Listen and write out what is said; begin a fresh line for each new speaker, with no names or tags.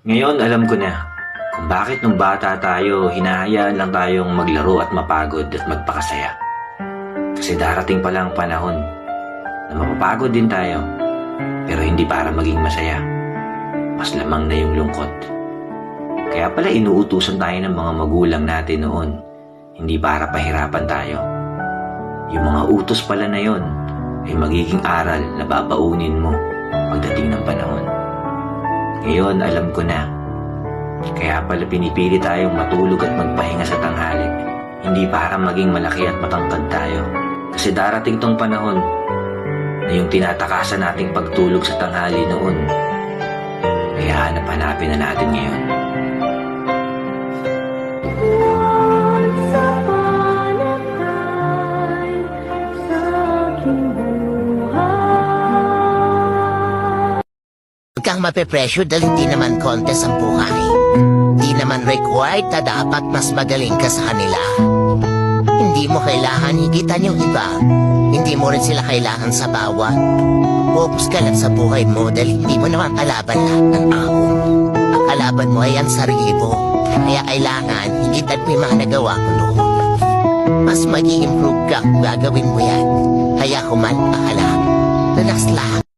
Ngayon alam ko na kung bakit nung bata tayo, hinahayaan lang tayong maglaro at mapagod at magpakasaya. Kasi darating pala ang panahon na mapapagod din tayo, pero hindi para maging masaya. Mas lamang na yung lungkot. Kaya pala inuutusan tayo ng mga magulang natin noon, hindi para pahirapan tayo. Yung mga utos pala na yon ay magiging aral na babaunin mo pagdating ng panahon. Ngayon alam ko na, kaya pala pinipili tayong matulog at magpahinga sa tanghali, hindi para maging malaki at matangkad tayo. Kasi darating tong panahon na yung tinatakasan nating pagtulog sa tanghali noon, kaya hanap-hanapin na natin ngayon.
Huwag kang mape-pressure dahil hindi naman contest ang buhay. Hindi naman required na dapat mas magaling ka sa kanila. Hindi mo kailangan higitan yung iba. Hindi mo rin sila kailangan sa bawat. Focus ka lang sa buhay mo dahil hindi mo naman kalaban lahat ng tao. Ang kalaban mo ay ang sarili mo. Kaya kailangan higitan mo yung mga nagawa mo noon. Mas mag-i-improve ka kung gagawin mo yan. Kaya kuman, bahala. Relax lang.